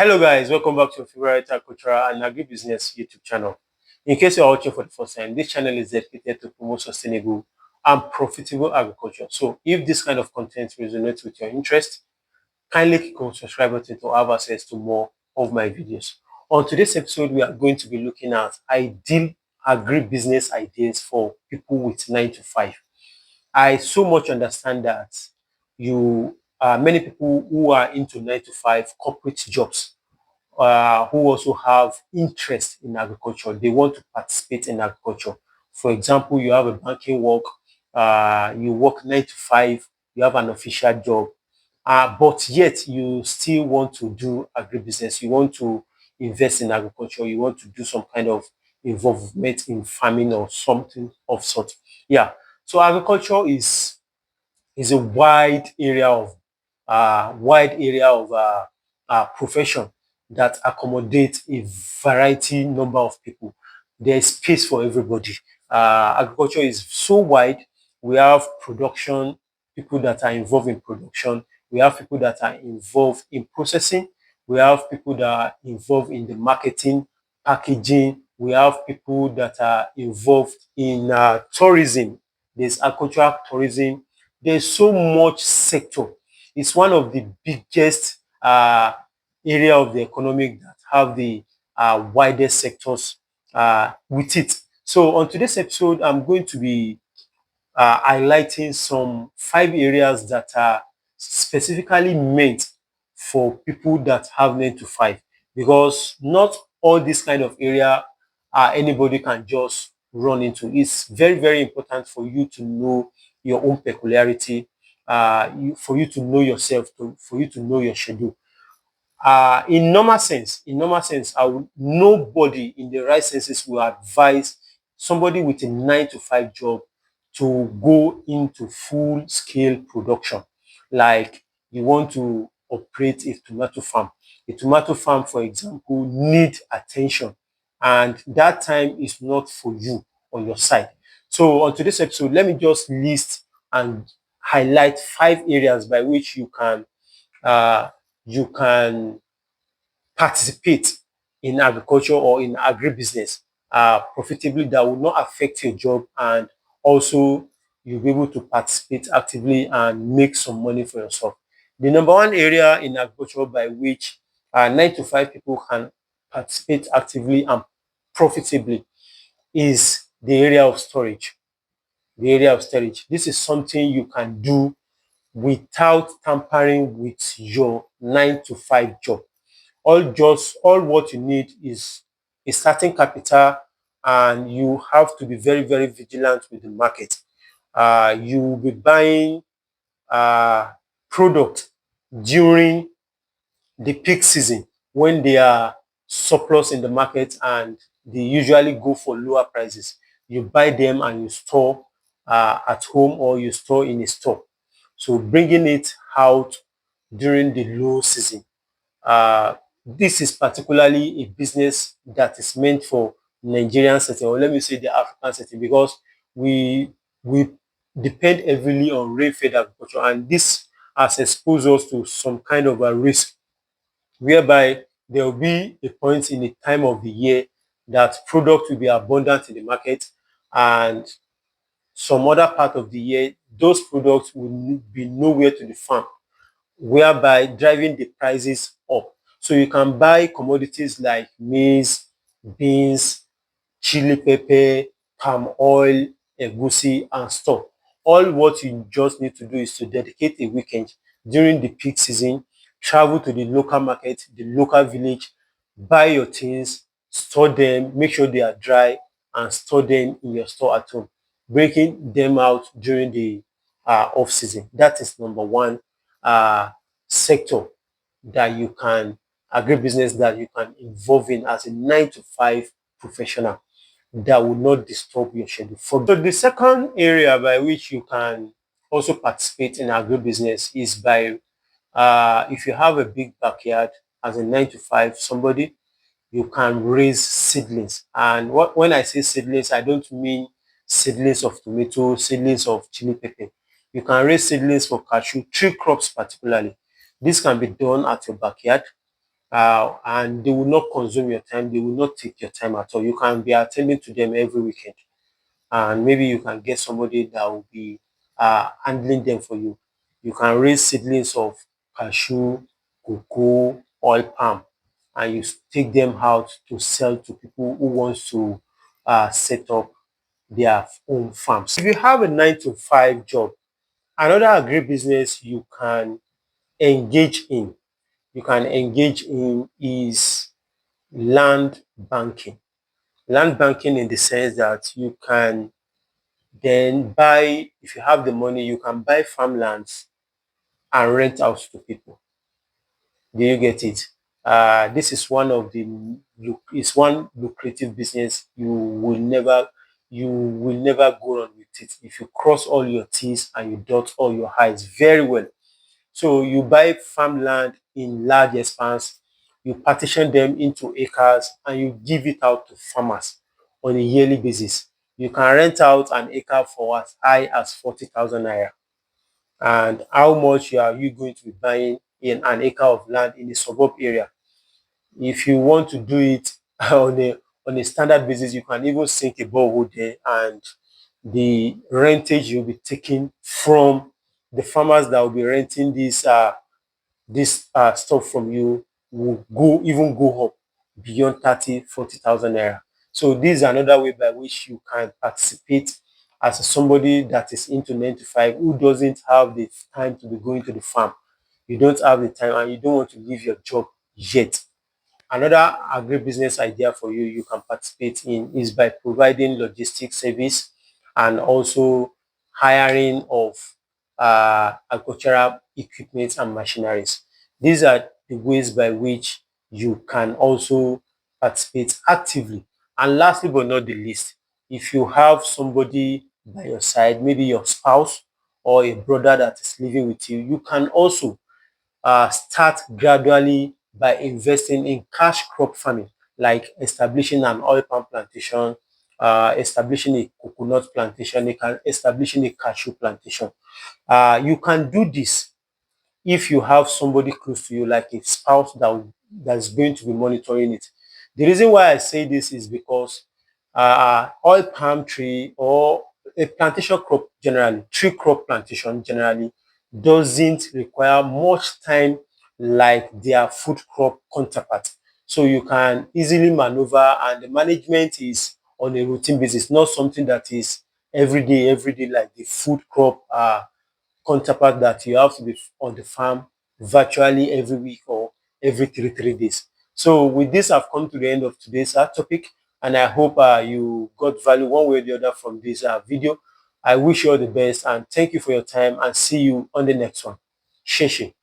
Hello guys, welcome back to your favorite agricultural and agribusiness YouTube channel. In case you are watching for the first time, this channel is dedicated to promote sustainable and profitable agriculture. So if this kind of content resonates with your interest, kindly click on subscribe button to have access to more of my videos. On today's episode, we are going to be looking at ideal agribusiness ideas for people with 9 to 5. I so much understand that many people who are into 9 to 5 corporate jobs who also have interest in agriculture. They want to participate in agriculture. For example, you have a banking work, you work 9 to 5, you have an official job, but yet you still want to do agribusiness. You want to invest in agriculture. You want to do some kind of involvement in farming or something of sort. Yeah. So agriculture is a wide area of profession that accommodates a variety number of people. There is space for everybody. Agriculture is so wide. We have production, people that are involved in production. We have people that are involved in processing. We have people that are involved in the marketing, packaging. We have people that are involved in tourism. There's agricultural tourism. There's so much sector. It's one of the biggest area of the economic that have the widest sectors with it. So on today's episode, I'm going to be highlighting some 5 areas that are specifically meant for people that have 9 to 5, because not all this kind of area anybody can just run into. It's very, very important for you to know your own peculiarity, for you to know yourself, for you to know your schedule. In normal sense, nobody in the right senses will advise somebody with a 9 to 5 job to go into full scale production. Like you want to operate a tomato farm. A tomato farm, for example, need attention, and that time is not for you on your side. So on today's episode, let me just list and highlight 5 areas by which uh, you can participate in agriculture or in agribusiness profitably, that will not affect your job, and also you'll be able to participate actively and make some money for yourself. The number one area in agriculture by which 9 to 5 people can participate actively and profitably is the area of storage. The area of storage. This is something you can do without tampering with your 9 to 5 job. All what you need is a certain capital, and you have to be very, very vigilant with the market. You will be buying uh, product during the peak season when they are surplus in the market, and they usually go for lower prices. You buy them and you store at home, or you store in a store. So bringing it out during the low season, this is particularly a business that is meant for Nigerian setting, or let me say the African setting, because we depend heavily on rain-fed agriculture, and this has exposed us to some kind of a risk, whereby there will be a point in a time of the year that product will be abundant in the market, and some other part of the year those products will be nowhere to be found, whereby driving the prices up. So you can buy commodities like maize, beans, chili pepper, palm oil, egusi, and stuff. All what you just need to do is to dedicate a weekend during the peak season, travel to the local market, the local village, buy your things, store them, make sure they are dry, and store them in your store at home, breaking them out during the off season. That is number one uh, sector that you can, agribusiness that you can involve in as a 9 to 5 professional that will not disturb your schedule. So the second area by which you can also participate in agribusiness is by if you have a big backyard as a 9 to 5 somebody, you can raise seedlings. And when I say seedlings, I don't mean seedlings of tomato, seedlings of chili pepper. You can raise seedlings for cashew, tree crops particularly. This can be done at your backyard. and they will not consume your time. They will not take your time at all. You can be attending to them every weekend, and maybe you can get somebody that will be handling them for you. You can raise seedlings of cashew, cocoa, oil palm, and you take them out to sell to people who wants to set up their own farms. If you have a 9 to 5 job, another agribusiness engage in you can engage in is land banking. Land banking in the sense that you can then buy, if you have the money, you can buy farmlands and rent out to people. Do you get it? This is it's one lucrative business. You will never go wrong with it if you cross all your T's and you dot all your I's very well. So you buy farmland in large expanse, you partition them into acres, and you give it out to farmers on a yearly basis. You can rent out an acre for as high as 40,000 naira. And how much are you going to be buying in an acre of land in a suburb area? If you want to do it on a standard basis, you can even sink a borehole there, and the rentage you'll be taking from the farmers that will be renting this stuff from you will go up beyond 30, 40,000 naira. So this is another way by which you can participate as somebody that is into 9 to 5 who doesn't have the time to be going to the farm. You don't have the time and you don't want to leave your job yet. Another agribusiness idea for you can participate in is by providing logistics service and also hiring of agricultural equipment and machineries. These are the ways by which you can also participate actively. And lastly but not the least, if you have somebody by your side, maybe your spouse or a brother that is living with you, you can also start gradually by investing in cash crop farming, like establishing an oil palm plantation, establishing a coconut plantation, establishing a cashew plantation. You can do this if you have somebody close to you, like a spouse that's going to be monitoring it. The reason why I say this is because oil palm tree or a plantation crop generally, tree crop plantation generally doesn't require much time like their food crop counterpart. So you can easily maneuver, and the management is on a routine basis, not something that is every day like the food crop counterpart that you have to be on the farm virtually every week or every three days. So with this, I've come to the end of today's topic, and I hope you got value one way or the other from this video. I wish you all the best, and thank you for your time, and see you on the next one. Sheshe.